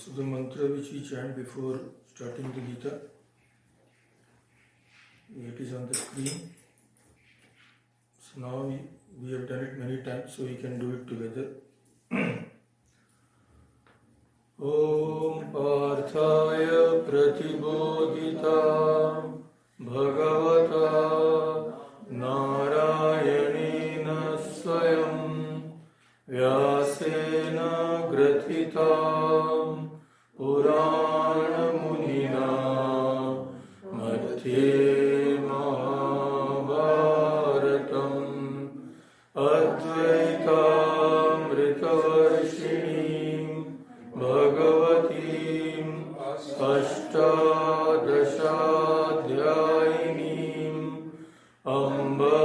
So the mantra which we chant before starting the Gita, it is on the screen. So now we have done it many times, so we can do it together. Om Parthaya Pratibodhita Bhagavata Narayanina Swayam Vyasena Grathitam Purana Munina Madhye Mahabharatam Advaitamritavarshini Bhagavatim Ashtadashadhyayinim Amba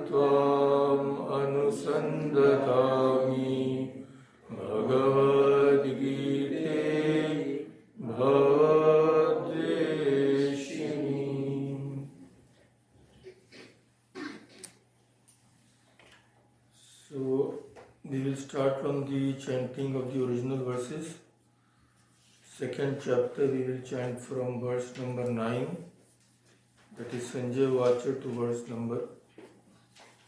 Tvam Anusandhatami Bhagavad Gita Bhavadeshini. So we will start from the chanting of the original verses. Second chapter we will chant from verse number 9, that is Sanjay Vacha, to verse number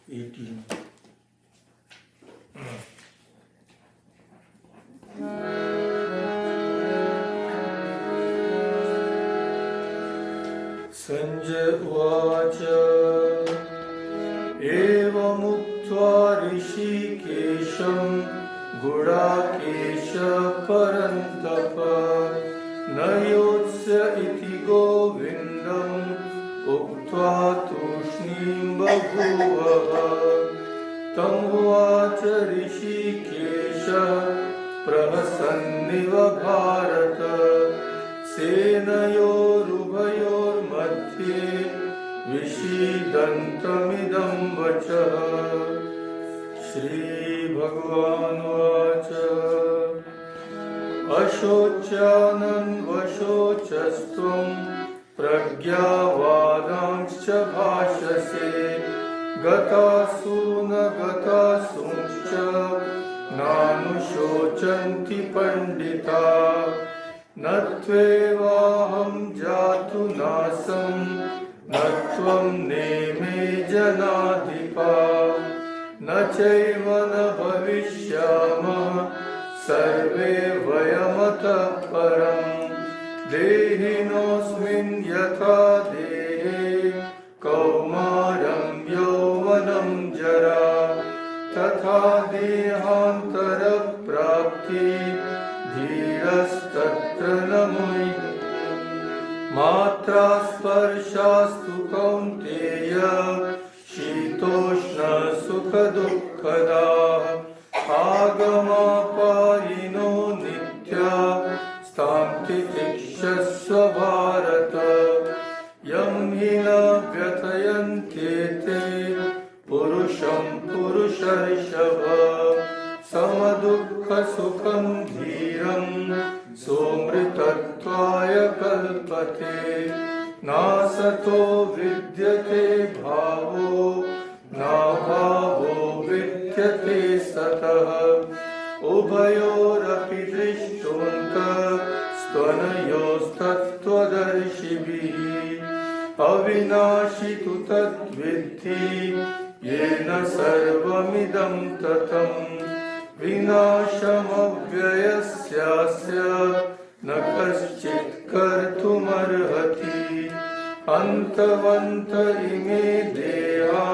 18. Sanjay Vacha Evamuktva Rishikesham Gudakesha Parantapa Nayotsya iti Govindam Uktva Tushnim Babhuvaha Tam Vacha Rishikesha Prahasanniva Bharata Senayor Ubhayor Madhye Vishidantamidam Vachaha. Shri Bhagavan Vacha Ashochanan Vashocastvam Pragyavadanscha Bhashase Gatasuna Gatasumscha Nanushocanti Pandita Natvevaham Jatu Nasam Natvam Neme Janadipa Nachaiva na bhavishyama sarve vayamata param dehinosmin yatha dehe kaumaram yauvanam jara tatha dehantara prapti dhirastatra namui matra sparshastu kaunteya Shitoshna Sukha Dukkhada Agama Payino Nitya Stamti Tikshasva Bharata Yam Hina Vyatayantete Purusham Purusharishava Samadukha Sukham Dhiram Somritatvaya Kalpate Nasato vidyate bhavo na bhavo vidyate satah ubhayorapi drishtunta stanayostattvadarshibhi avinashitu tadviddhi yena sarvamidam tatam vinashamavyayasyasya na kaschit kartumarhati Antavanta ime deha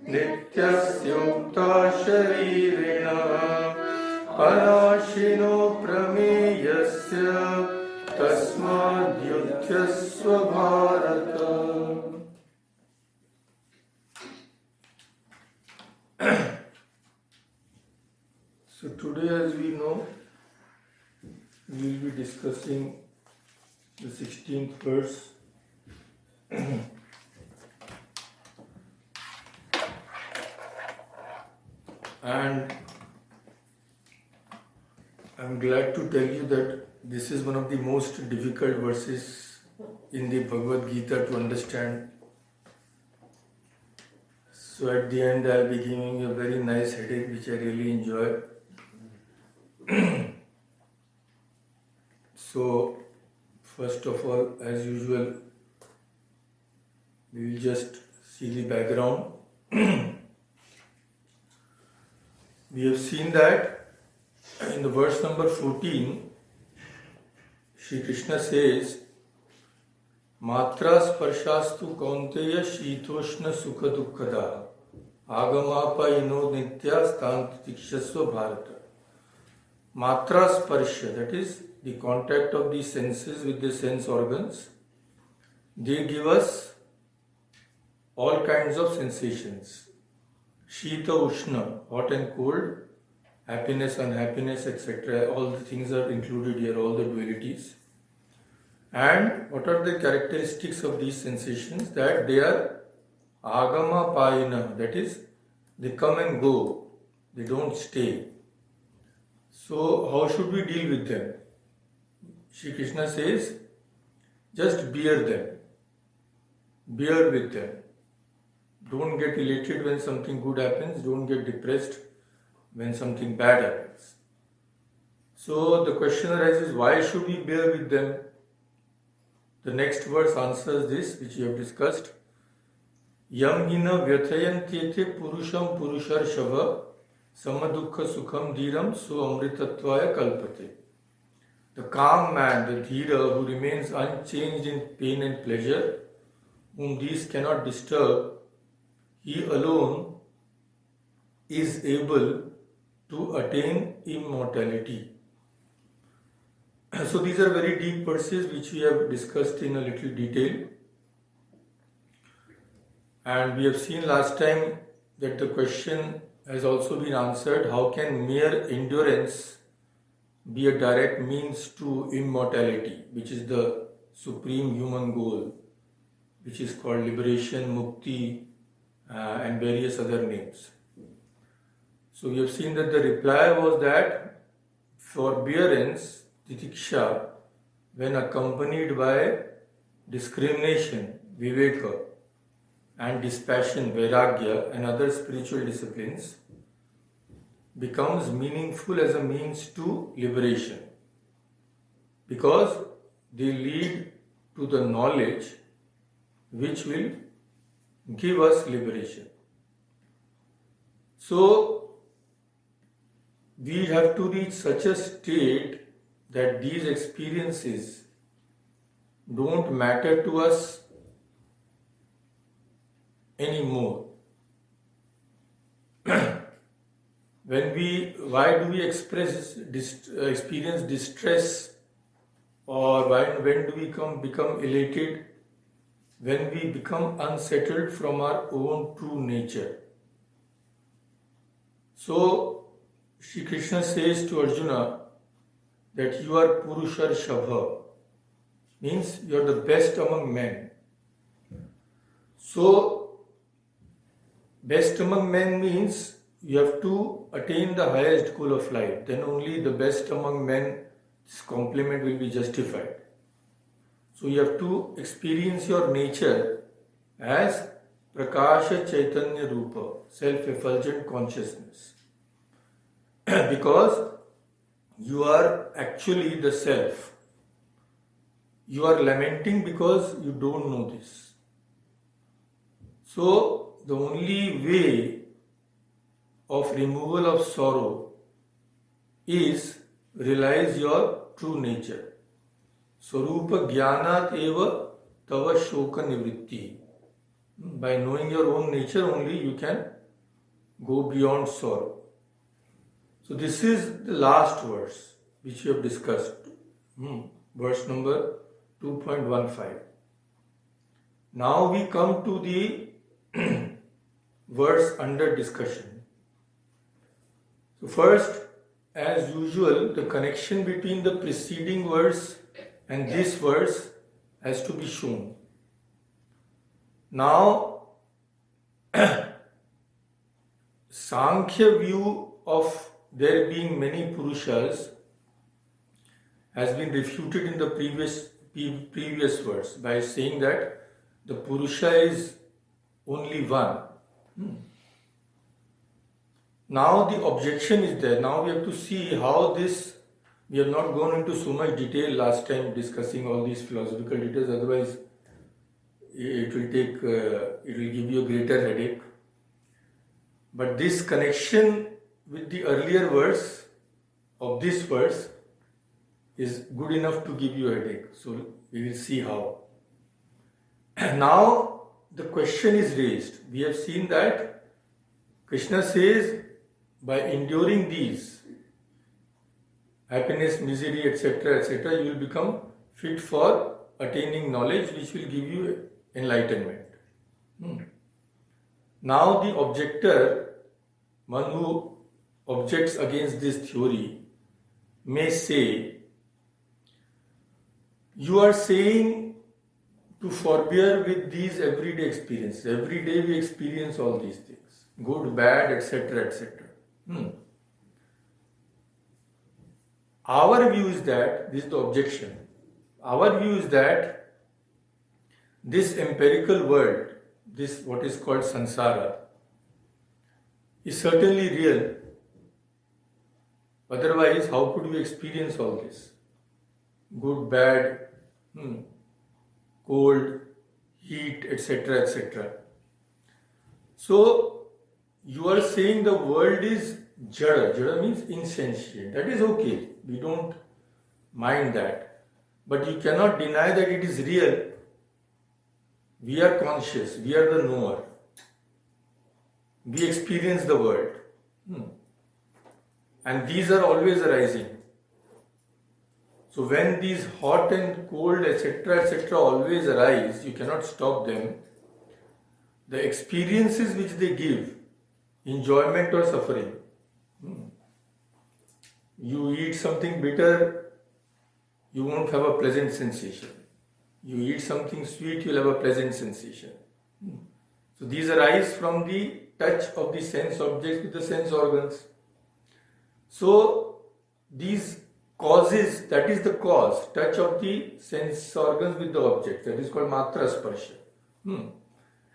nityasyukta sharirina anashino prameyasya tasmadyutyasva bharata. So today, as we know, we will be discussing the 16th verse. And I'm glad to tell you that this is one of the most difficult verses in the Bhagavad Gita to understand. So at the end I'll be giving you a very nice headache which I really enjoy. So, first of all, as usual, we will just see the background. We have seen that in the verse number 14, Shri Krishna says, Matra sparshastu kaunteya shitoshna sukha dukkada agamapa ino nitya stantikshasva bharata. Matra sparsha, that is the contact of the senses with the sense organs, they give us all kinds of sensations. Shita, Ushna, hot and cold, happiness, unhappiness, etc. All the things are included here, all the dualities. And what are the characteristics of these sensations? That they are agama payina, that is, they come and go, they don't stay. So, how should we deal with them? Shri Krishna says, just bear them, bear with them. Don't get elated when something good happens, don't get depressed when something bad happens. So the question arises, why should we bear with them? The next verse answers this, which we have discussed. Yam hina vyathayantyete purusham purushar shava samadukha sukham dhiram su amritatvaya kalpate. The calm man, the dhira, who remains unchanged in pain and pleasure, whom these cannot disturb, he alone is able to attain immortality. So these are very deep verses which we have discussed in a little detail. And we have seen last time that the question has also been answered, how can mere endurance be a direct means to immortality, which is the supreme human goal, which is called liberation, mukti, and various other names. So we have seen that the reply was that forbearance, titiksha, when accompanied by discrimination, viveka, and dispassion, vairagya, and other spiritual disciplines, becomes meaningful as a means to liberation, because they lead to the knowledge which will give us liberation. So, we have to reach such a state that these experiences don't matter to us anymore. Why do we experience distress, or when do we become elated? When we become unsettled from our own true nature. So, Shri Krishna says to Arjuna that you are Purushar Shabha, means you are the best among men. So, best among men means you have to attain the highest goal of life. Then only the best among men, this compliment will be justified. So you have to experience your nature as Prakasha Chaitanya Rupa, self-effulgent consciousness. Because you are actually the self. You are lamenting because you don't know this. So the only way of removal of sorrow is realize your true nature. Swarupa Jnanat eva tava shoka nivritti. By knowing your own nature only you can go beyond sorrow. So this is the last verse which we have discussed. Verse number 2.15. Now we come to the verse under discussion. So first, as usual, the connection between the preceding verse and this verse has to be shown. Now, Sankhya view of there being many Purushas has been refuted in the previous verse by saying that the Purusha is only one. Now the objection is there. Now we have to see how this We have not gone into so much detail last time discussing all these philosophical details, otherwise it will give you a greater headache. But this connection with the earlier verse of this verse is good enough to give you a headache. So we will see how. Now the question is raised. We have seen that Krishna says, by enduring these, happiness, misery, etc., you will become fit for attaining knowledge which will give you enlightenment. Now the objector, one who objects against this theory, may say, you are saying to forbear with these everyday experiences. Every day we experience all these things, good, bad, etc., etc. Our view is that, this is the objection, our view is that this empirical world, this what is called samsara, is certainly real. Otherwise, how could we experience all this? Good, bad, cold, heat, etc., etc. So, you are saying the world is jada. Jada means insentient. That is okay. We don't mind that. But you cannot deny that it is real. We are conscious. We are the knower. We experience the world. And these are always arising. So when these hot and cold, etc., always arise, you cannot stop them. The experiences which they give, enjoyment or suffering. You eat something bitter, you won't have a pleasant sensation. You eat something sweet, you'll have a pleasant sensation. So these arise from the touch of the sense objects with the sense organs. So these causes, that is the cause, touch of the sense organs with the object, that is called matra sparsha.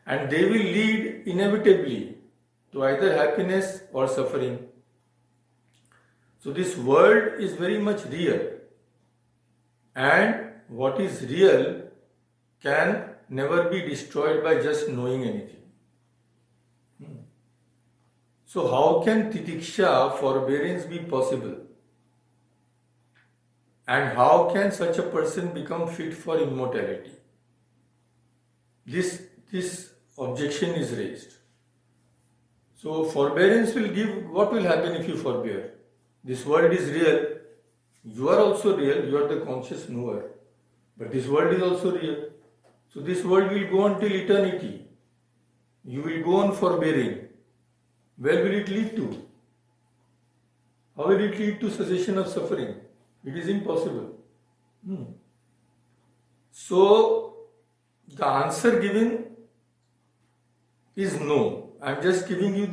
And they will lead inevitably to either happiness or suffering. So this world is very much real, and what is real can never be destroyed by just knowing anything. So how can titiksha, forbearance, be possible? And how can such a person become fit for immortality? This objection is raised. So forbearance will give, what will happen if you forbear? This world is real. You are also real. You are the conscious knower. But this world is also real. So this world will go on till eternity. You will go on forbearing. Where will it lead to? How will it lead to cessation of suffering? It is impossible. So the answer given is no. I am just giving you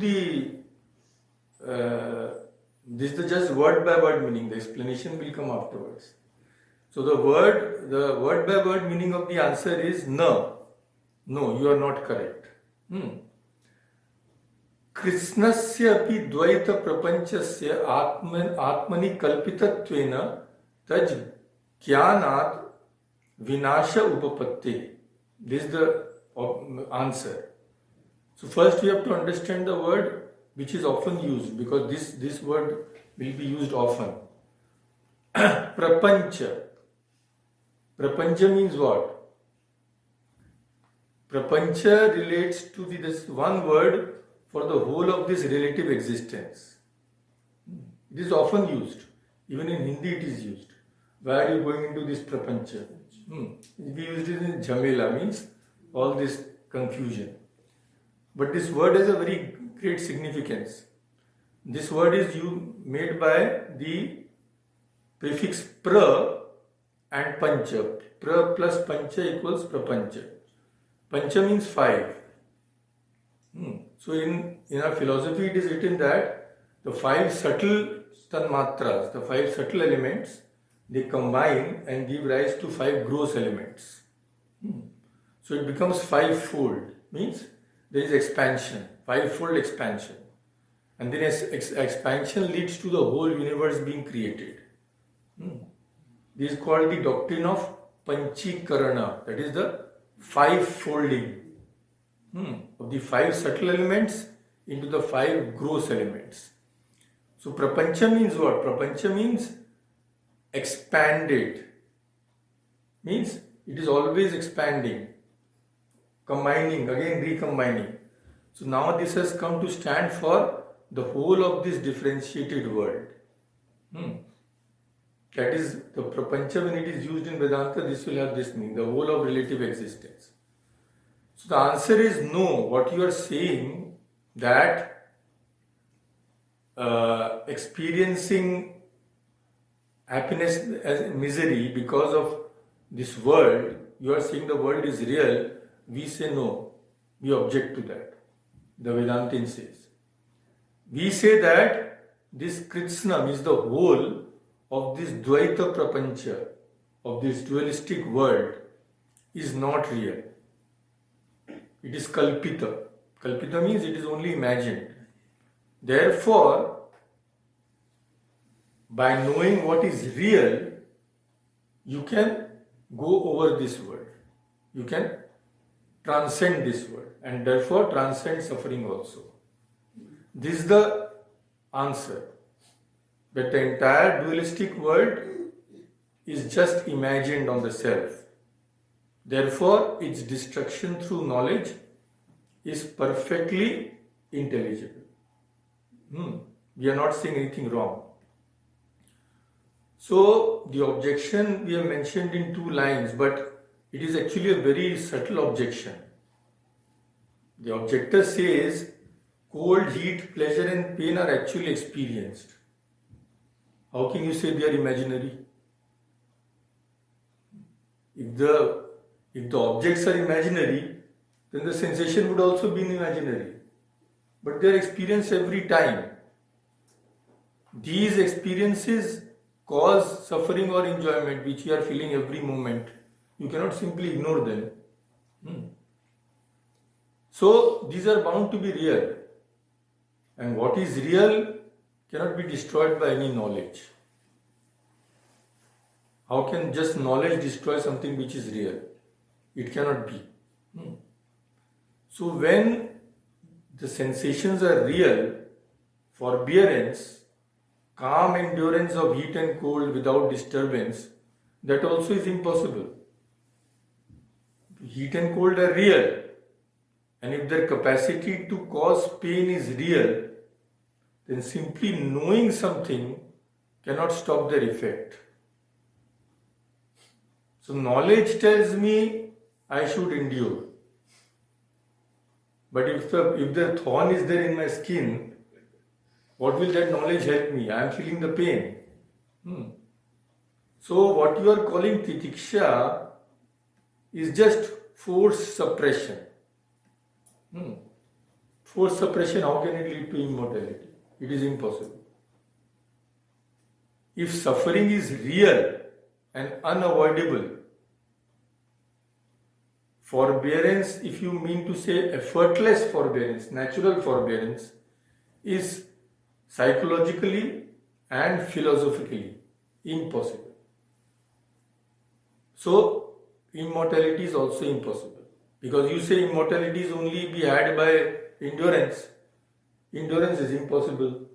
this is just word by word meaning. The explanation will come afterwards. So the word by word meaning of the answer is no. No, you are not correct. कृष्णस्य अपि द्वैत प्रपंचस्य आत्मनि कल्पितत्वेन तज ज्ञानात् विनाश उपपत्ति. This is the answer. So first we have to understand the word which is often used, because this word will be used often. Prapancha. Prapancha means what? Prapancha relates to this one word for the whole of this relative existence. It is often used. Even in Hindi it is used. Why are you going into this prapancha? We used it in Jhamela, means all this confusion. But this word has a very great significance. This word is made by the prefix pra and pancha. Pra plus pancha equals prapancha. Pancha means 5. So in our philosophy it is written that the 5 subtle tanmatras, the 5 subtle elements, they combine and give rise to 5 gross elements. So it becomes 5-fold, means there is expansion, 5-fold expansion. And then expansion leads to the whole universe being created. This is called the doctrine of Panchikarana, that is the five-folding of the five subtle elements into the five gross elements. So prapancha means what? Prapancha means expanded. Means it is always expanding, combining, again recombining. So now this has come to stand for the whole of this differentiated world. That is the prapancha. When it is used in Vedanta, this will have this meaning, the whole of relative existence. So the answer is no. What you are saying, that experiencing happiness as misery because of this world, you are saying the world is real, we say no. We object to that. The Vedantin says. We say that this Krishna means the whole of this Dvaita Prapancha, of this dualistic world, is not real. It is Kalpita. Kalpita means it is only imagined. Therefore, by knowing what is real, you can go over this world. You can transcend this world and therefore transcend suffering also. This is the answer. That the entire dualistic world is just imagined on the self. Therefore, its destruction through knowledge is perfectly intelligible. We are not saying anything wrong. So, the objection we have mentioned in 2 lines, but it is actually a very subtle objection. The objector says, cold, heat, pleasure and pain are actually experienced. How can you say they are imaginary? If the objects are imaginary, then the sensation would also be imaginary. But they are experienced every time. These experiences cause suffering or enjoyment which you are feeling every moment. You cannot simply ignore them. So these are bound to be real. And what is real cannot be destroyed by any knowledge. How can just knowledge destroy something which is real? It cannot be. So when the sensations are real, forbearance, calm endurance of heat and cold without disturbance, that also is impossible. Heat and cold are real, and if their capacity to cause pain is real, then simply knowing something cannot stop their effect. So knowledge tells me I should endure. But if the thorn is there in my skin, what will that knowledge help me? I am feeling the pain. So what you are calling titiksha is just forced suppression. Forced suppression, how can it lead to immortality? It is impossible. If suffering is real and unavoidable, forbearance, if you mean to say effortless forbearance, natural forbearance, is psychologically and philosophically impossible. So, immortality is also impossible. Because you say immortality is only be had by endurance. Endurance is impossible.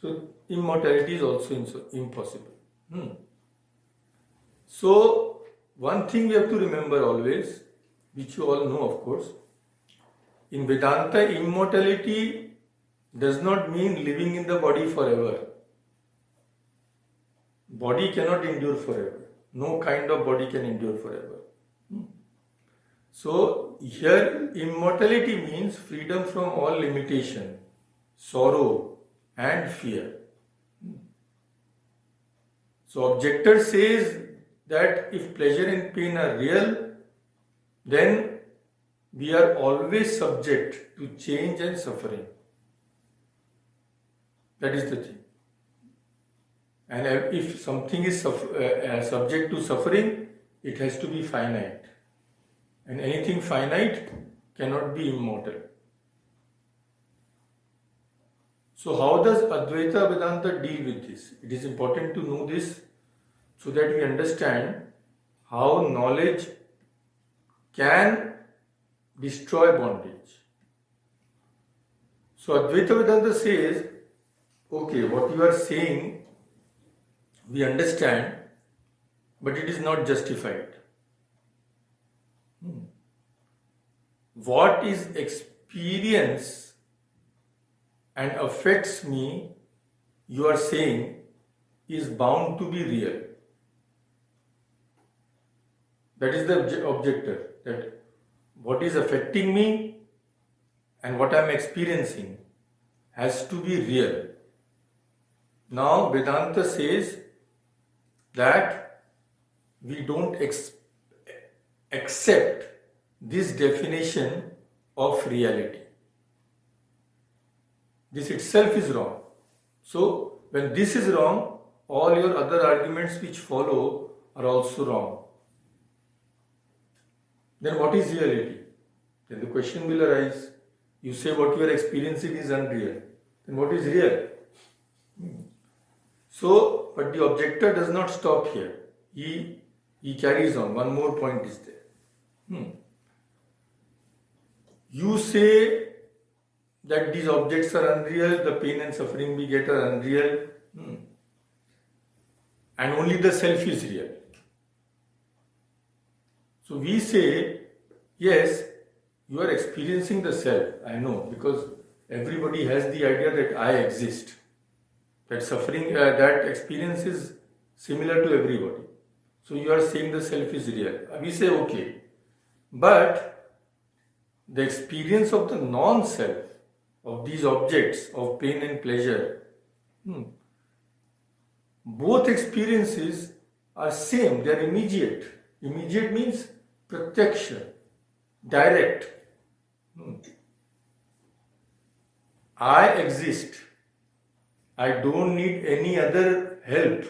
So, immortality is also impossible. So, one thing we have to remember always, which you all know of course, in Vedanta, immortality does not mean living in the body forever. Body cannot endure forever. No kind of body can endure forever. So, here immortality means freedom from all limitation, sorrow and fear. So, objector says that if pleasure and pain are real, then we are always subject to change and suffering. That is the thing. And if something is subject to suffering, it has to be finite. And anything finite cannot be immortal. So how does Advaita Vedanta deal with this? It is important to know this so that we understand how knowledge can destroy bondage. So Advaita Vedanta says, okay, what you are saying, we understand, but it is not justified. What is experience and affects me, you are saying, is bound to be real. That is the objector, that what is affecting me and what I am experiencing has to be real. Now Vedanta says that we don't accept this definition of reality. This itself is wrong. So when this is wrong, all your other arguments which follow are also wrong. Then what is reality? Then the question will arise. You say what you are experiencing is unreal. Then what is real? So, but the objector does not stop here. He carries on. One more point is there. You say that these objects are unreal, the pain and suffering we get are unreal, and only the self is real. So we say, yes, you are experiencing the self. I know, because everybody has the idea that I exist. That suffering, that experience is similar to everybody. So you are saying the self is real. We say okay. But the experience of the non-self, of these objects of pain and pleasure, both experiences are same, they are immediate. Immediate means pratyaksha, direct. I exist. I don't need any other help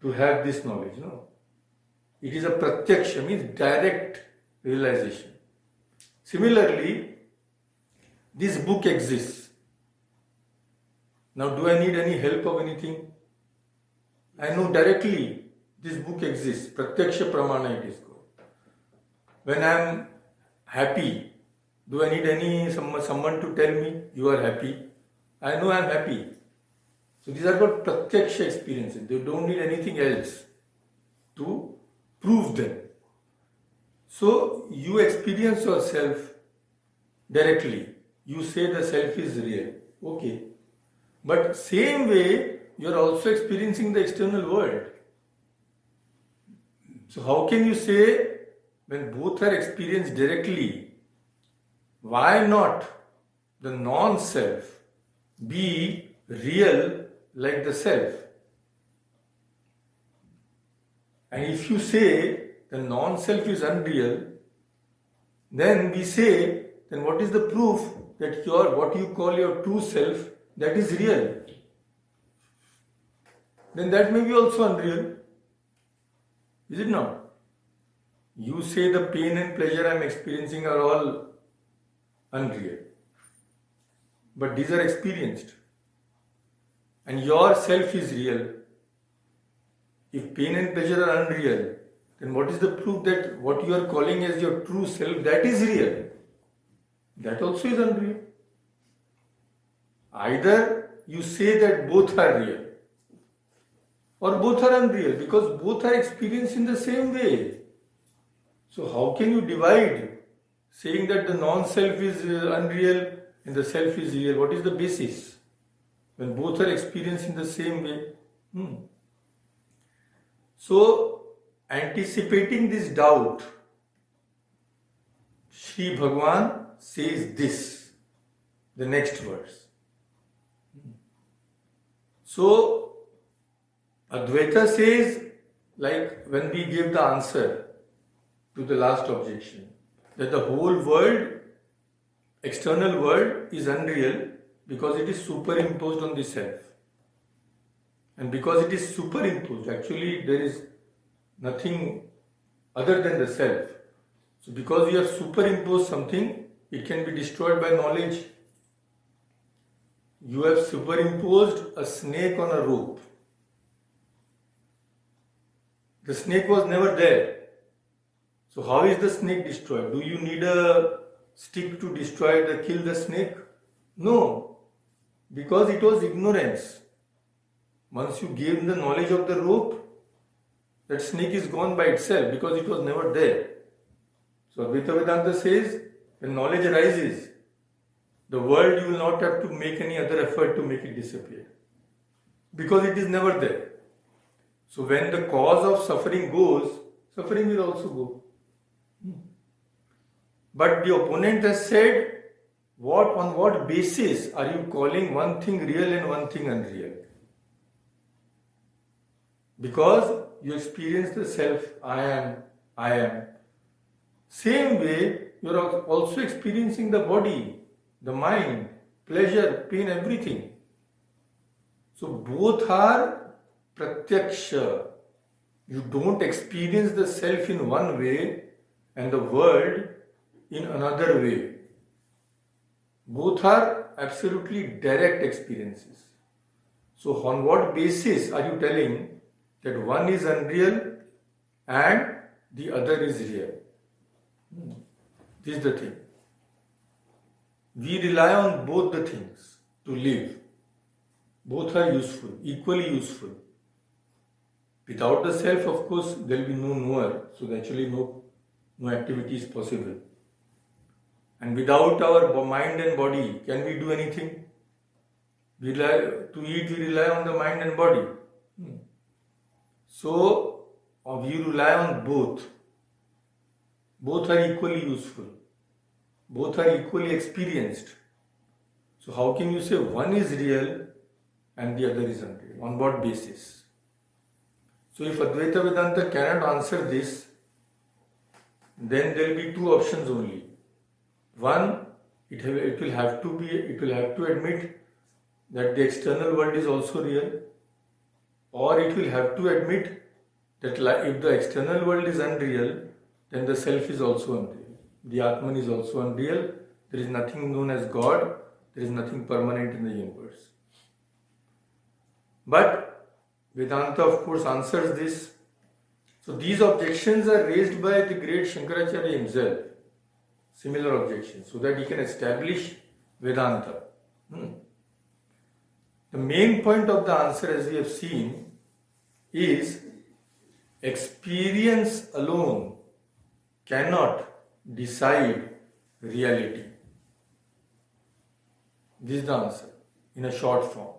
to have this knowledge. No. It is a pratyaksha, means direct realization. Similarly, this book exists. Now, do I need any help of anything? I know directly this book exists. Pratyaksha pramana it is called. When I am happy, do I need someone to tell me you are happy? I know I am happy. So these are called pratyaksha experiences. They don't need anything else to prove them. So you experience yourself directly. You say the self is real. Okay. But same way, you are also experiencing the external world. So how can you say, when both are experienced directly, why not the non-self be real like the self? And if you say the non-self is unreal, then we say, then what is the proof that what you call your true self, that is real? Then that may be also unreal. Is it not? You say the pain and pleasure I am experiencing are all unreal. But these are experienced. And your self is real. If pain and pleasure are unreal, then what is the proof that what you are calling as your true self, that is real? That also is unreal. Either you say that both are real, or both are unreal, because both are experienced in the same way. So how can you divide, saying that the non-self is unreal and the self is real? What is the basis? When both are experienced in the same way. So, anticipating this doubt, Sri Bhagavan says this, the next verse. So, Advaita says, like when we give the answer to the last objection, that the whole world, external world, is unreal because it is superimposed on the self. And because it is superimposed, actually there is nothing other than the self. So because you have superimposed something, it can be destroyed by knowledge. You have superimposed a snake on a rope. The snake was never there. So how is the snake destroyed? Do you need a stick to kill the snake? No, because it was ignorance. Once you gave the knowledge of the rope, that snake is gone by itself because it was never there. So Advaita Vedanta says, when knowledge arises, the world you will not have to make any other effort to make it disappear. Because it is never there. So when the cause of suffering goes, suffering will also go. But the opponent has said, on what basis are you calling one thing real and one thing unreal? Because you experience the self, I am. Same way, you are also experiencing the body, the mind, pleasure, pain, everything. So both are pratyaksha. You don't experience the self in one way and the world in another way. Both are absolutely direct experiences. So on what basis are you telling that one is unreal and the other is real? This is the thing. We rely on both the things to live. Both are useful, equally useful. Without the self, of course, there will be no knower, so naturally no activity is possible. And without our mind and body, can we do anything? To eat, we rely on the mind and body. So, we rely on both. Both are equally useful. Both are equally experienced. So how can you say one is real and the other is unreal? On what basis? So if Advaita Vedanta cannot answer this, then there will be two options only. One, it will have to admit that the external world is also real, or it will have to admit that if the external world is unreal, then the self is also unreal. The Atman is also unreal. There is nothing known as God. There is nothing permanent in the universe. But Vedanta, of course, answers this. So these objections are raised by the great Shankaracharya himself. Similar objections, so that he can establish Vedanta. The main point of the answer, as we have seen, is experience alone cannot decide reality. This is the answer in a short form.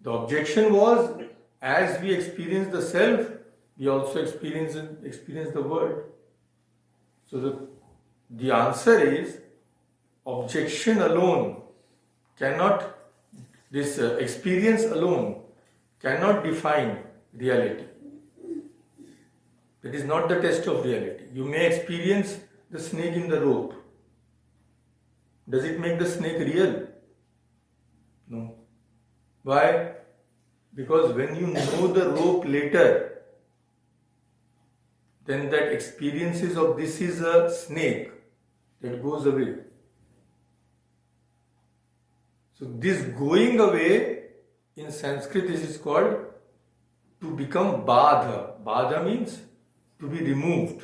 The objection was, as we experience the self, we also experience the world. So the answer is, objection alone cannot, experience alone cannot define reality. That is not the test of reality. You may experience the snake in the rope. Does it make the snake real? No. Why? Because when you know the rope later, then that experiences of this is a snake, that goes away. So this going away, in Sanskrit this is called to become badha. Badha means to be removed,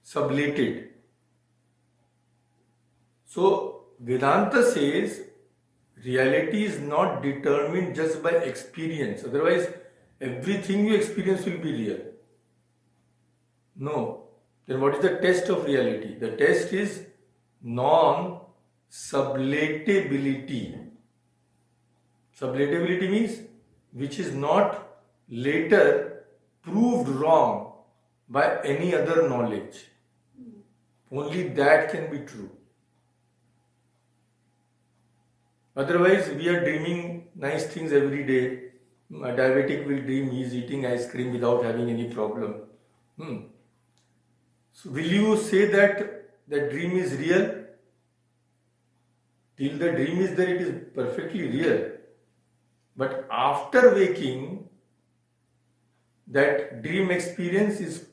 sublated. So Vedanta says reality is not determined just by experience. Otherwise, everything you experience will be real. No. Then what is the test of reality? The test is non-sublatability. Sublatability means which is not later proved wrong by any other knowledge. Only that can be true. Otherwise, we are dreaming nice things every day. A diabetic will dream he is eating ice cream without having any problem. So will you say that the dream is real? Till the dream is there, it is perfectly real. But after waking, that dream experience is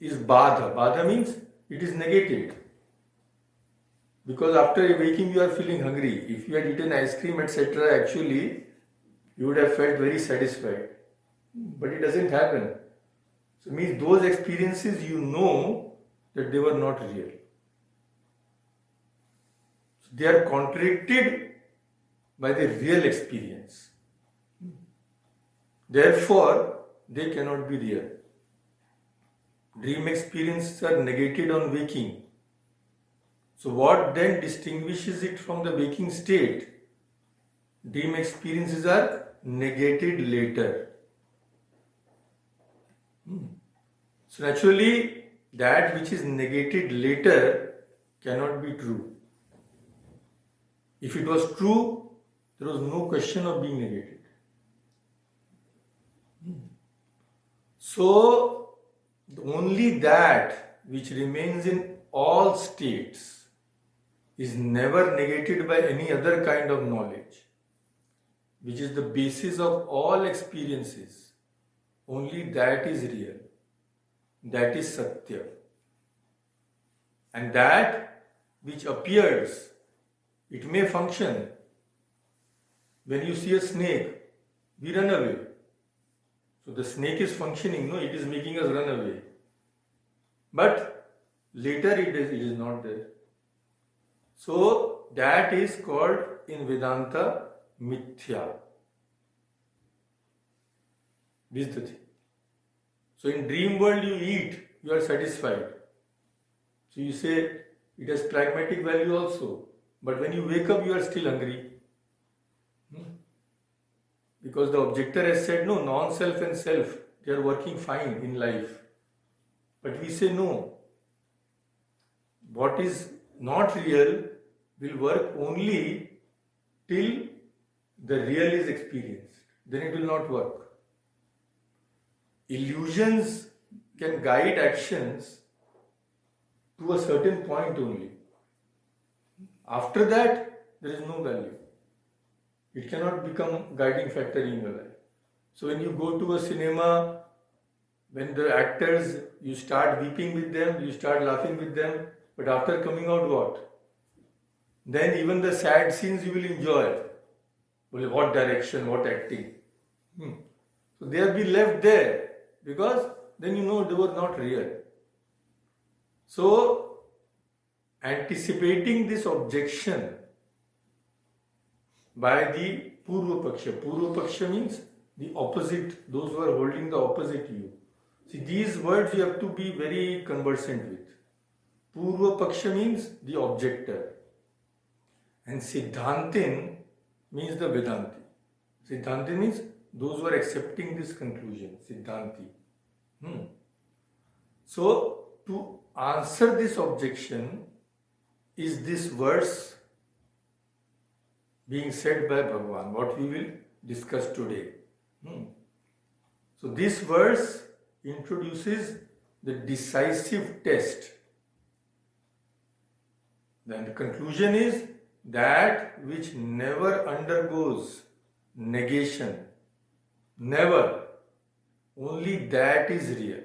badha. Badha means it is negated. Because after waking you are feeling hungry. If you had eaten ice cream, etc., actually you would have felt very satisfied. But it doesn't happen. So it means those experiences you know that they were not real. So they are contradicted by the real experience. Therefore, they cannot be real. Dream experiences are negated on waking. So what then distinguishes it from the waking state? Dream experiences are negated later. So naturally, that which is negated later cannot be true. If it was true, there was no question of being negated. So, only that which remains in all states is never negated by any other kind of knowledge, which is the basis of all experiences. Only that is real. That is Satya. And that which appears, it may function. When you see a snake, we run away. So the snake is functioning, no, it is making us run away. But later it is not there. So that is called in Vedanta mithya. This is the thing. So in dream world you eat, you are satisfied. So you say it has pragmatic value also. But when you wake up you are still hungry. Because the objector has said no, non-self and self, they are working fine in life. But we say no. What is not real will work only till the real is experienced. Then it will not work. Illusions can guide actions to a certain point only. After that, there is no value. It cannot become guiding factor in your life. So when you go to a cinema, when the actors, you start weeping with them, you start laughing with them, but after coming out what? Then even the sad scenes you will enjoy. Well, what direction, what acting. So they have been left there because then you know they were not real. So anticipating this objection by the Purva Paksha. Purva Paksha means the opposite, those who are holding the opposite view. See, these words you have to be very conversant with. Purva Paksha means the objector. And Siddhantin means the Vedanti. Siddhanti means those who are accepting this conclusion. Siddhanti. So, to answer this objection is this verse being said by Bhagavan, what we will discuss today. So this verse introduces the decisive test. Then the conclusion is that which never undergoes negation, never, only that is real.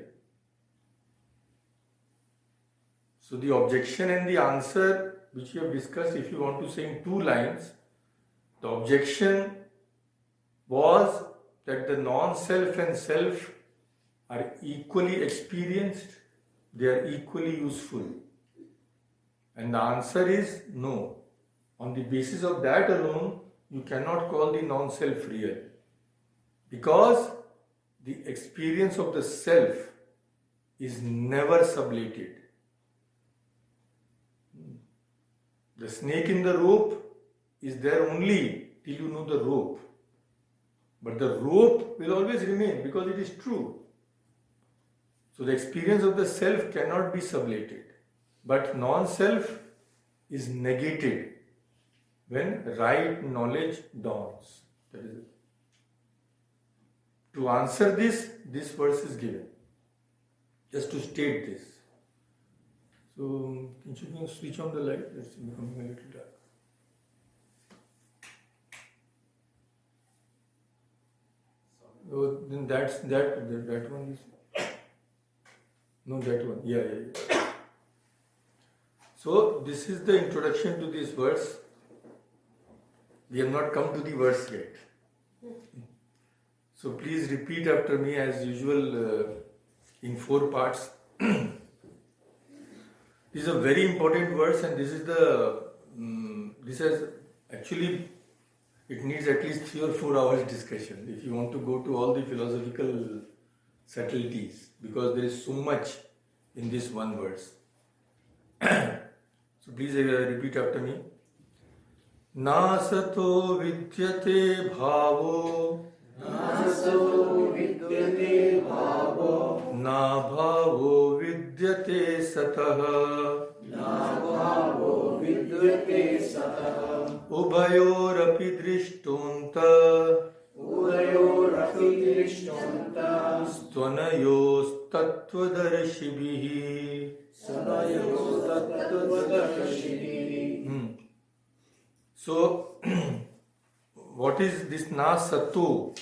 So the objection and the answer which we have discussed, if you want to say in 2 lines, the objection was that the non-self and self are equally experienced, they are equally useful. And the answer is no. On the basis of that alone, you cannot call the non-self real. Because the experience of the self is never sublated. The snake in the rope is there only till you know the rope. But the rope will always remain because it is true. So the experience of the self cannot be sublated. But non-self is negated when right knowledge dawns. That is it. To answer this verse is given. Just to state this. So, can you switch on the light? It's becoming a little dark. So then that one is no, that one. Yeah. So this is the introduction to this verse. We have not come to the verse yet. So please repeat after me as usual in 4 parts. This is a very important verse, and this is this has actually, it needs at least 3 or 4 hours discussion if you want to go to all the philosophical subtleties, because there is so much in this one verse. So please repeat after me. Nasato vidyate bhavo, nasato vidyate bhavo, na bhavo vidyate satah, na bhavo vidyate satah, ubhayorapi drishtunta, udayorapi drishtunta, stvanayos tattvadarshibihi. sanayos tattvadarshini. So, what is this na satu?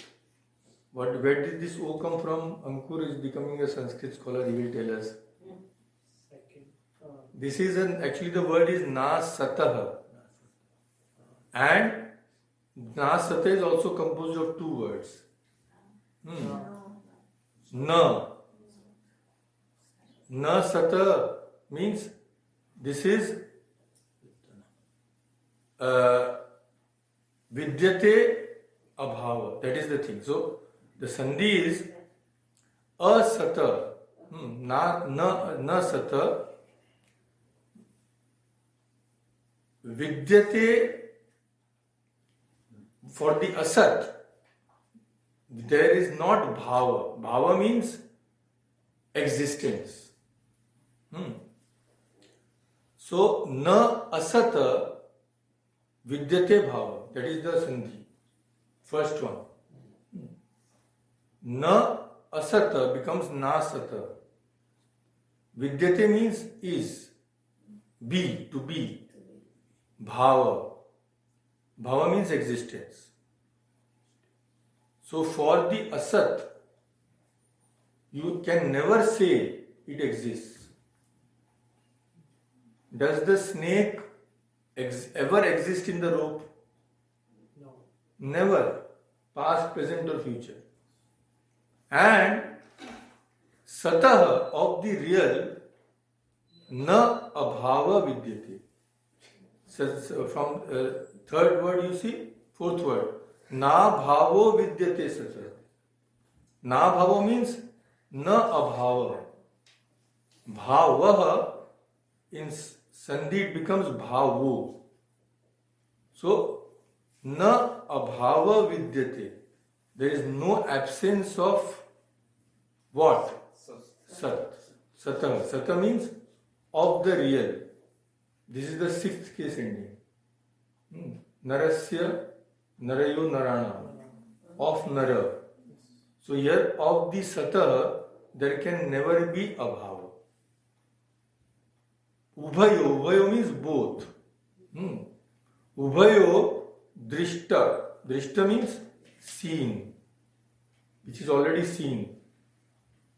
Where did this O come from? Ankur is becoming a Sanskrit scholar, he will tell us. This is actually the word is na satah. And na satah is also composed of 2 words. Na. Na satah means this is vidyate abhava. That is the thing. So the sandhi is asata. Na sata. Vidyate, for the asat, there is not bhava. Bhava means existence. So na asata vidyate bhava. That is the sandhi. First one. Na asata becomes na sata. Vidyate means is. Be, to be. Bhava. Bhava means existence. So for the asat, you can never say it exists. Does the snake ever exist in the rope? No. Never. Past, present or future. And satah of the real, na abhava vidyate. So from third word you see, 4th word. Na bhavo vidyate satah. Na bhavo means na abhava. Bhavaha, in sandhi it becomes bhavo. So, na abhava vidyate. There is no absence of what? Sat. Satah. Satah means of the real. This is the 6th case ending. Narasya, narayo, narana. Of nara. So here, of the satah, there can never be abhava. Ubhayo. Ubhayo means both. Ubhayo drishta. Drishta means seen, which is already seen.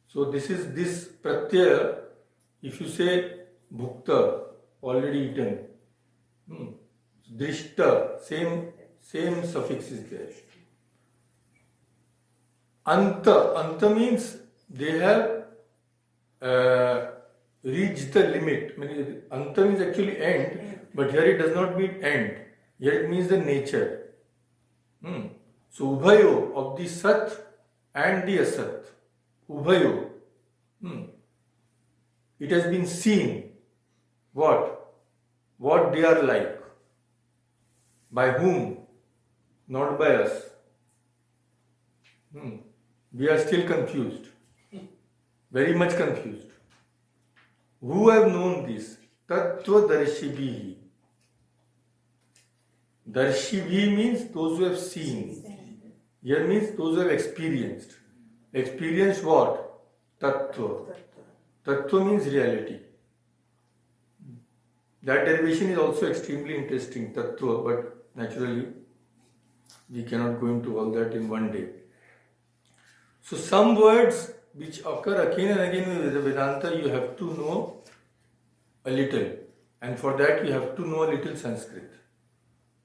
So this is this pratyaya. If you say bhukta, already eaten. Drishta, same suffix is there. Anta. Anta means they have reached the limit. Anta means actually end, but here it does not mean end. Here it means the nature. So ubhayo, of the sat and the asat. Ubhayo. It has been seen. What they are like. By whom? Not by us. We are still confused. Very much confused. Who have known this? Tattva darshibihi. Darshibi means those who have seen. Here means those who have experienced. Experienced what? Tattva. Tattva means reality. That derivation is also extremely interesting, tattva, but naturally we cannot go into all that in one day. So some words which occur again and again with the Vedanta, you have to know a little, and for that you have to know a little Sanskrit.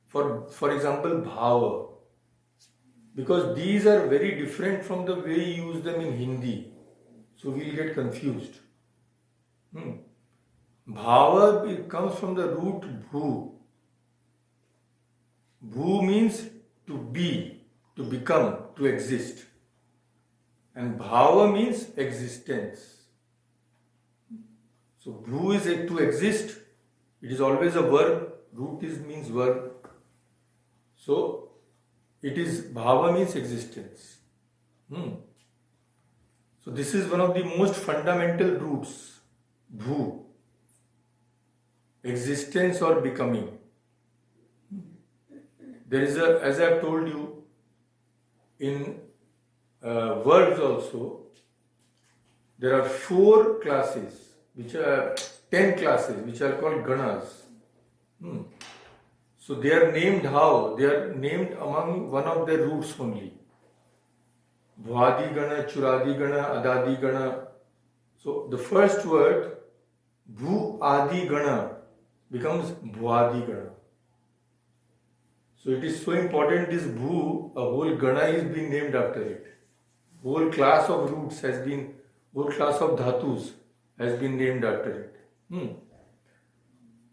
For example, bhava. because these are very different from the way you use them in Hindi. So we'll get confused. Bhava it comes from the root bhu. Bhu means to be, to become, to exist. And bhava means existence. So bhu is to exist. It is always a verb. Root is means verb. So it is bhava means existence. So this is one of the most fundamental roots. Bhu. Existence or becoming. There is as I have told you, in verbs also, there are 4 classes, which are 10 classes, which are called ganas. So they are named how? They are named among one of their roots only. Bhwadi gana, churadi gana, adadi gana. So the first word, bhu adi gana, becomes bhwadi gana. So it is so important, this bhu, a whole gana is being named after it. Whole class of roots has been, whole class of dhatus has been named after it.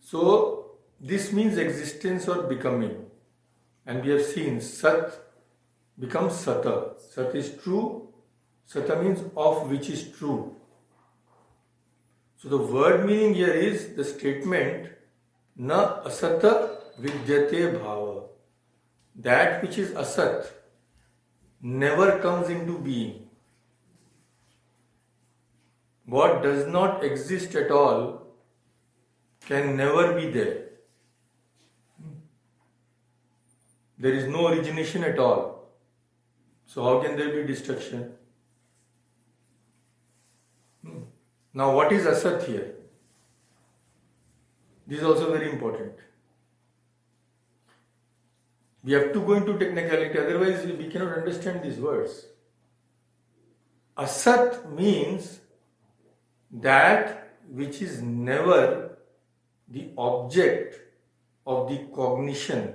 So this means existence or becoming. And we have seen sat becomes sata. Sat is true. Sata means of which is true. So the word meaning here is the statement na asata vidyate bhava. That which is asat never comes into being. What does not exist at all can never be there. There is no origination at all. So how can there be destruction? Now what is asat here? This is also very important. We have to go into technicality, otherwise we cannot understand these words. Asat means that which is never the object of the cognition,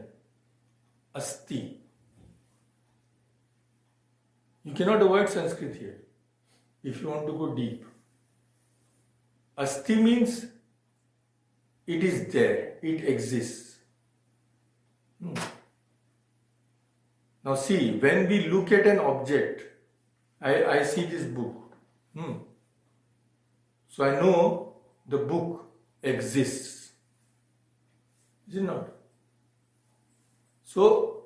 asti. You cannot avoid Sanskrit here if you want to go deep. Asti means it is there, it exists. Now see, when we look at an object, I see this book. So I know the book exists. Is it not? So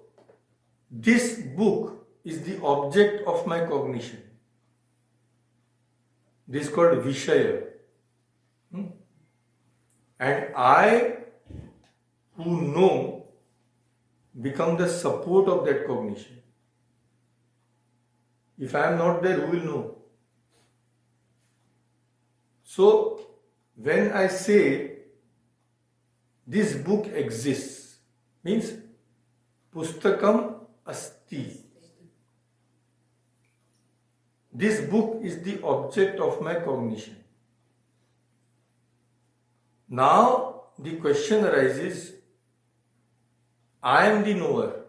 this book is the object of my cognition. This is called Vishaya. And I, who know, become the support of that cognition. If I am not there, who will know? So, when I say this book exists, means pustakam asti. This book is the object of my cognition. Now, the question arises, I am the knower.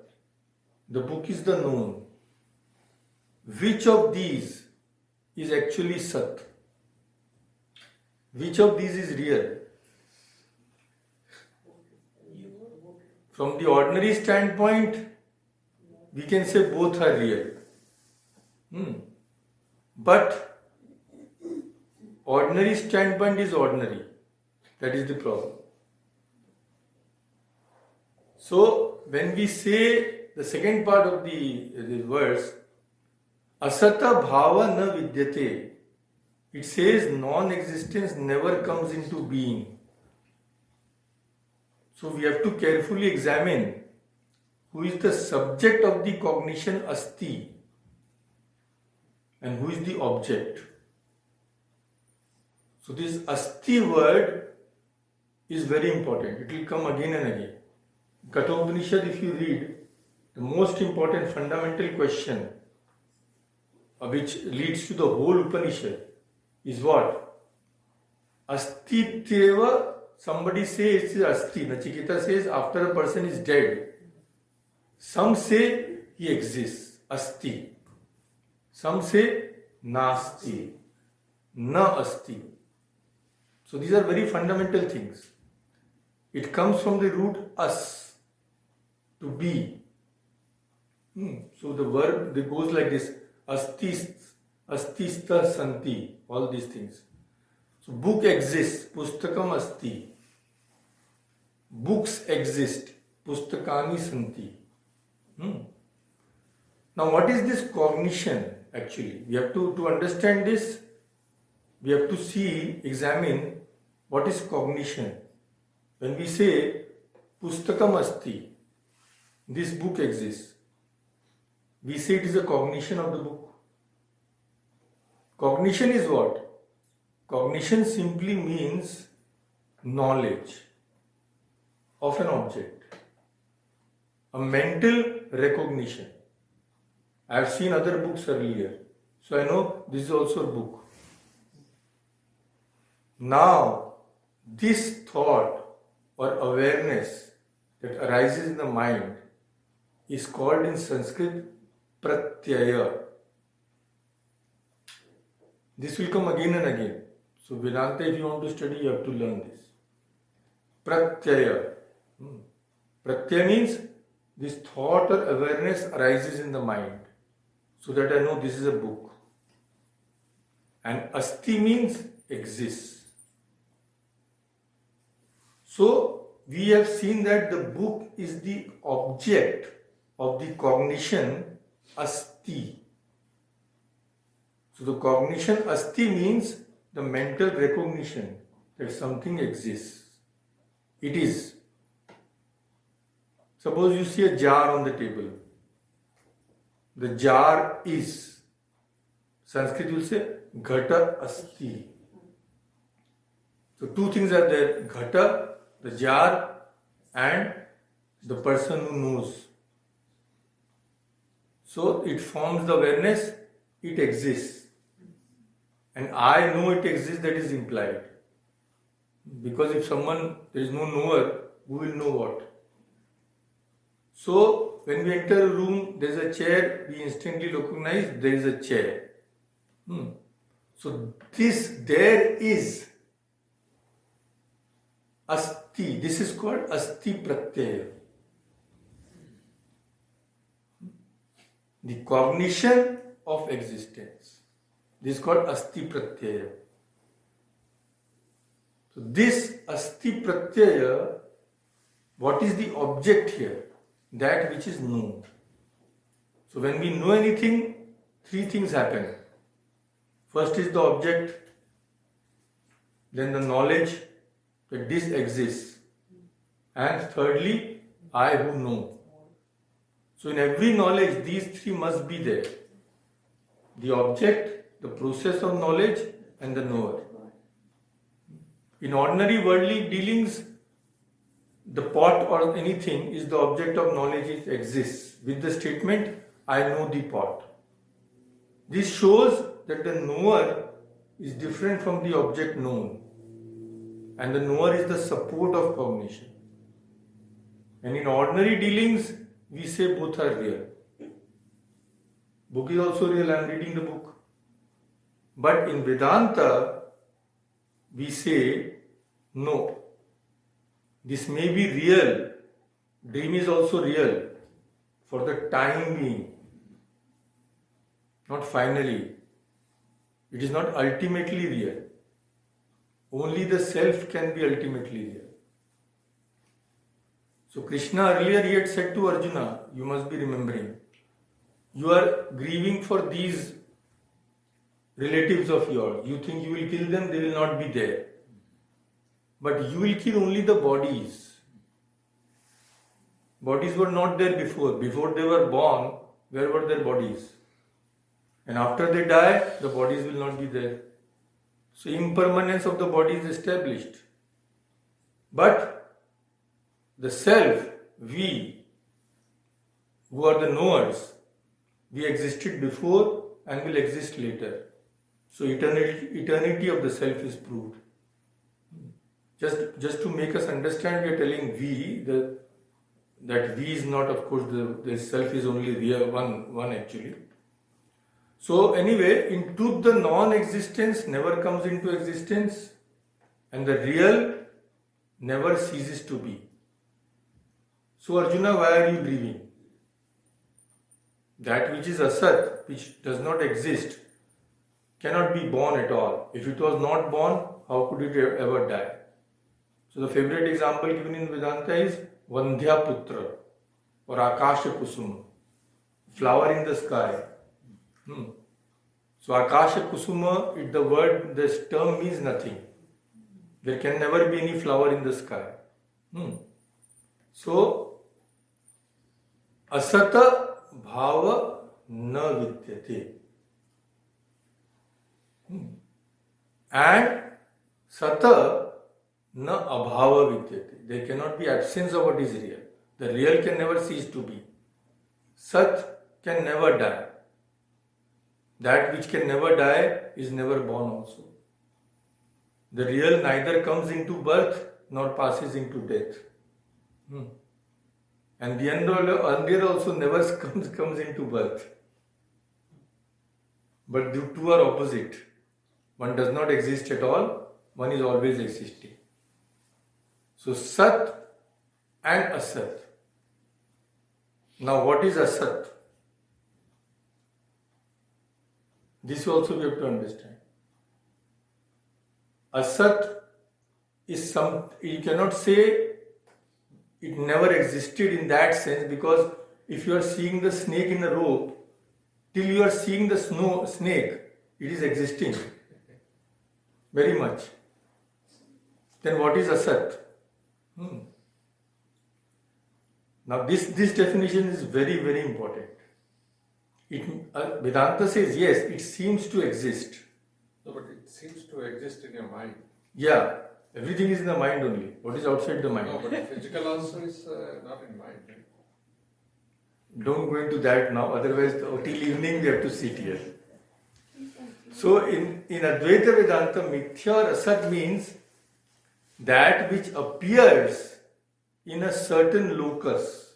The book is the known. Which of these is actually Sat? Which of these is real? From the ordinary standpoint, we can say both are real. But ordinary standpoint is ordinary. That is the problem. So, when we say the second part of the verse, asata bhava na vidyate, it says non-existence never comes into being. So, we have to carefully examine who is the subject of the cognition asti and who is the object. So, this asti word is very important. It will come again and again. Kathopanishad, if you read, the most important fundamental question which leads to the whole Upanishad is what? Astityeva, somebody says it is asti. Nachiketa says after a person is dead, some say he exists. asti. Some say nasti, na asti. So these are very fundamental things. It comes from the root as, to be. So the verb that goes like this, astista santi, all these things. So book exists, pustakam asti. Books exist, pustakani santi. Now what is this cognition actually? We have to understand this, we have to examine what is cognition. When we say pustakam asti, this book exists, we say it is a cognition of the book. Cognition is what? Cognition simply means knowledge of an object, a mental recognition. I have seen other books earlier, so I know this is also a book. Now, this thought or awareness that arises in the mind is called in Sanskrit pratyaya. This will come again and again. So Vedanta, if you want to study, you have to learn this. Pratyaya. Pratyaya means this thought or awareness arises in the mind, so that I know this is a book. And asti means exists. So we have seen that the book is the object of the cognition asti. So the cognition asti means the mental recognition that something exists. It is. Suppose you see a jar on the table. The jar is. Sanskrit will say ghata asti. So two things are there, ghata, the jar, and the person who knows. So it forms the awareness, it exists. And I know it exists, that is implied. Because if there is no knower, who will know what? So when we enter a room, there is a chair, we instantly recognize there is a chair. So there is asti. This is called asti pratyaya. The cognition of existence. This is called asti pratyaya. So this asti pratyaya, what is the object here? That which is known. So when we know anything, three things happen. First is the object, then the knowledge that this exists, and thirdly, I who know. So in every knowledge, these three must be there. The object, the process of knowledge, and the knower. In ordinary worldly dealings, the pot or anything is the object of knowledge, it exists. With the statement, I know the pot. This shows that the knower is different from the object known. And the knower is the support of cognition. And in ordinary dealings, we say both are real. Book is also real, I am reading the book. But in Vedanta, we say, no, this may be real, dream is also real for the time being, not finally. It is not ultimately real. Only the self can be ultimately real. So Krishna earlier he had said to Arjuna, you must be remembering, you are grieving for these relatives of yours. You think you will kill them, they will not be there. But you will kill only the bodies. Bodies were not there before. Before they were born, where were their bodies? And after they die, the bodies will not be there. So impermanence of the body is established. But the self, we, who are the knowers, we existed before and will exist later. So eternity of the self is proved. Just to make us understand, we are telling we, the that we is not, of course, the self is only real, one actually. So anyway, in truth, the non-existence never comes into existence and the real never ceases to be. So Arjuna, why are you grieving? That which is asat, which does not exist, cannot be born at all. If it was not born, how could it ever die? So the favorite example given in Vedanta is Vandhya Putra or Akasha Kusuma, flower in the sky. So Akasha Kusuma, this term means nothing. There can never be any flower in the sky. So Asata Bhava na vidyate. And Sata na abhava vidyate. There cannot be absence of what is real. The real can never cease to be. Sat can never die. That which can never die is never born also. The real neither comes into birth nor passes into death. And the unreal also never comes into birth. But the two are opposite. One does not exist at all, one is always existing. So Sat and Asat. Now what is Asat? This also we have to understand. Asat is you cannot say it never existed in that sense, because if you are seeing the snake in a rope, till you are seeing the snake, it is existing very much. Then what is Asat? Now this definition is very, very important. Vedanta says yes, it seems to exist. No, but it seems to exist in your mind. Yeah, everything is in the mind only. What is outside the mind? No, but the physical also is not in mind. Right? Don't go into that now, otherwise till evening we have to sit here. So in Advaita Vedanta, Mithya or Asat means that which appears in a certain locus,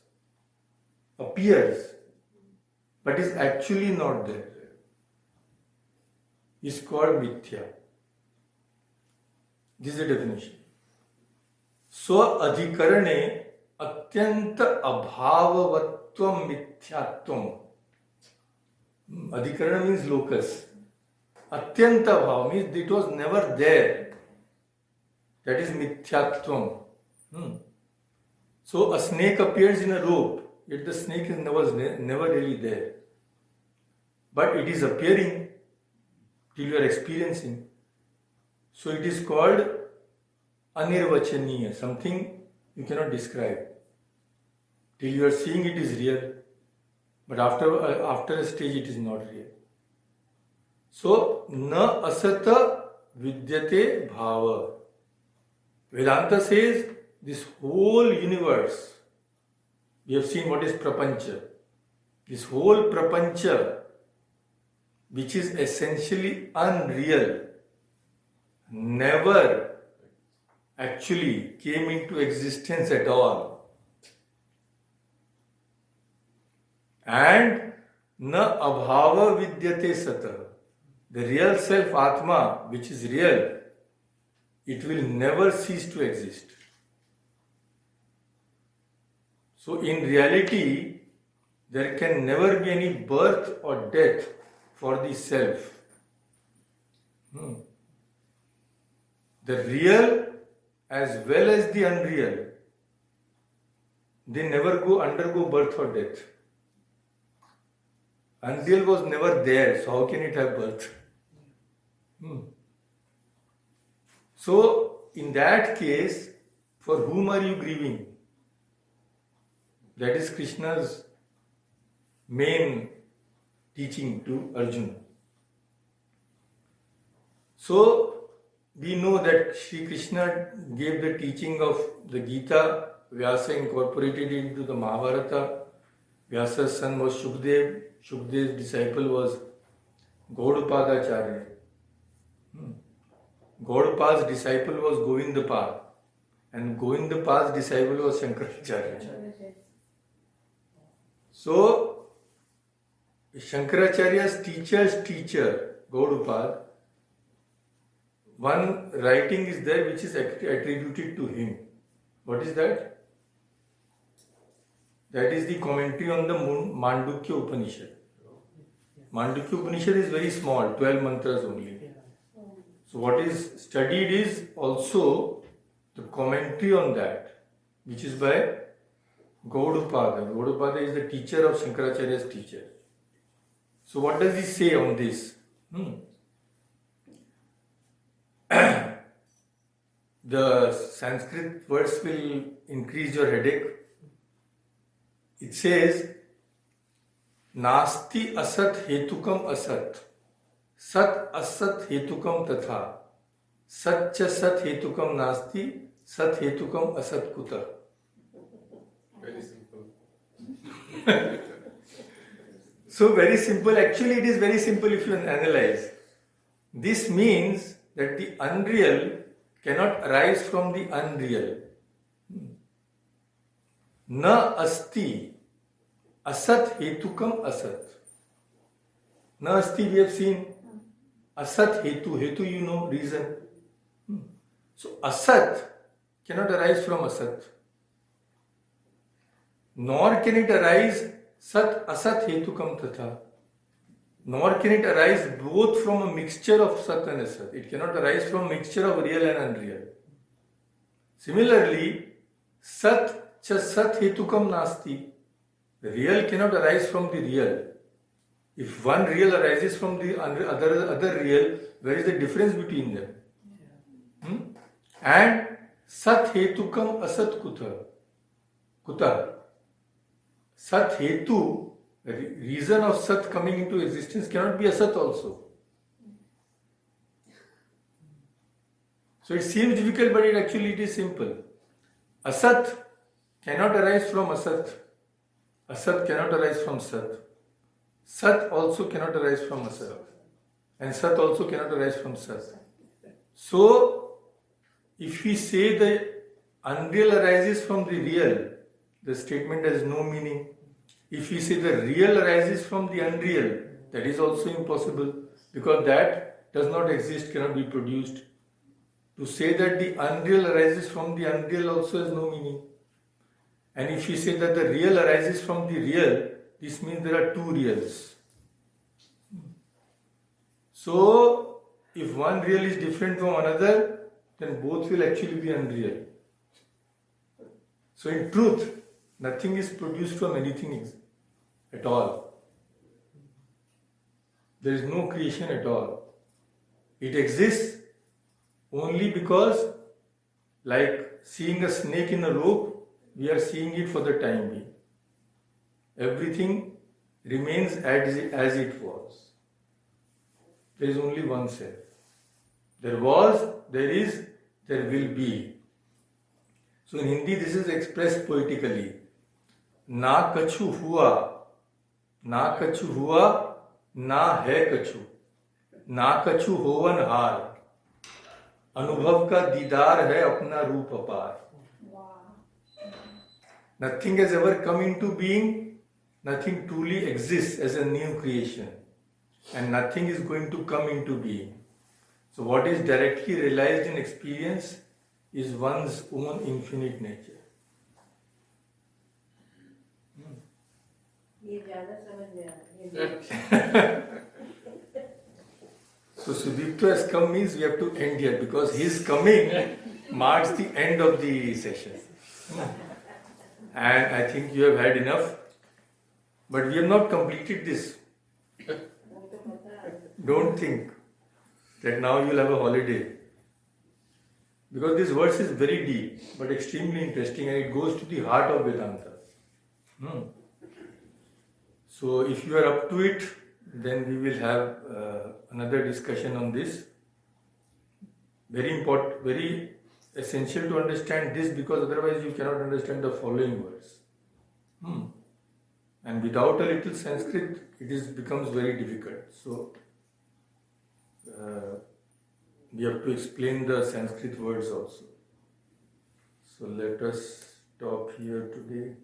appears, but is actually not there, is called Mithya. This is the definition. So adhikarane atyanta abhavavatvam mithyatvam. Adhikarana means locus. Atyanta bhava means it was never there. That is mithyatvam. So a snake appears in a rope, yet the snake is never really there. But it is appearing till you are experiencing. So it is called anirvachaniya, something you cannot describe. Till you are seeing it is real, but after a stage it is not real. So na asata vidyate bhava. Vedanta says this whole universe, we have seen what is prapancha. This whole prapancha, which is essentially unreal, never actually came into existence at all. And na abhava vidyate sata. The real self, Atma, which is real, it will never cease to exist. So in reality, there can never be any birth or death for the self. The real as well as the unreal, they never undergo birth or death. Unreal was never there, so how can it have birth? So, in that case, for whom are you grieving? That is Krishna's main teaching to Arjuna. So, we know that Sri Krishna gave the teaching of the Gita, Vyasa incorporated it into the Mahabharata. Vyasa's son was Shukdev. Shukdev's disciple was Gaudapadacharya. Gaudapad's disciple was Govindapad. And Govindapada's disciple was Shankaracharya. So, Shankaracharya's teacher's teacher, Gaudapad, one writing is there which is attributed to him. What is that? That is the commentary on the Mandukya Upanishad. Mandukya Upanishad is very small, 12 mantras only. So what is studied is also the commentary on that, which is by Gaudapada. Gaudapada is the teacher of Shankaracharya's teacher. So what does he say on this? The Sanskrit words will increase your headache. It says, Nasti asat hetukam asat, sat asat hetukam tatha, sat cha sat hetukam nasti, sat hetukam asat kuta. Very simple. So very simple. Actually, it is very simple if you analyze. This means that the unreal cannot arise from the unreal. Na asti asat hetukam asat. Na asti we have seen. Asat hetu. Hetu you know, reason. So asat cannot arise from asat. Nor can it arise sat asat hetukam tatha. Nor can it arise both from a mixture of sat and asat. It cannot arise from a mixture of real and unreal. Similarly, sat cha sat hetukam nasti. The real cannot arise from the real. If one real arises from the other real, where is the difference between them? And sat hetukam asat kuta. Sat hetu, the reason of sat coming into existence, cannot be asat also. So it seems difficult, but it is simple. Asat cannot arise from asat. Asat cannot arise from sat. Sat also cannot arise from asat. And sat also cannot arise from sat. So, if we say the unreal arises from the real, the statement has no meaning. If we say the real arises from the unreal, that is also impossible, because that does not exist, cannot be produced. To say that the unreal arises from the unreal also has no meaning. And if we say that the real arises from the real, this means there are two reals. So, if one real is different from another, then both will actually be unreal. So, in truth, nothing is produced from anything at all. There is no creation at all. It exists only because, like seeing a snake in a rope, we are seeing it for the time being. Everything remains as it was. There is only one self. There was, there is, there will be. So in Hindi this is expressed poetically. Na kachu hua, na hai kachu, na kachu hovan har. अनुभव का दीदार है अपना रूप अपार. Nothing has ever come into being, nothing truly exists as a new creation, and nothing is going to come into being. So what is directly realized in experience is one's own infinite nature. So Sudipto has come means we have to end here, because his coming marks the end of the session. And I think you have had enough. But we have not completed this. Don't think that now you will have a holiday. Because this verse is very deep, but extremely interesting, and it goes to the heart of Vedanta. So if you are up to it, then we will have another discussion on this. Very important, very essential to understand this, because otherwise you cannot understand the following words. And without a little Sanskrit, it becomes very difficult. So we have to explain the Sanskrit words also. So let us stop here today.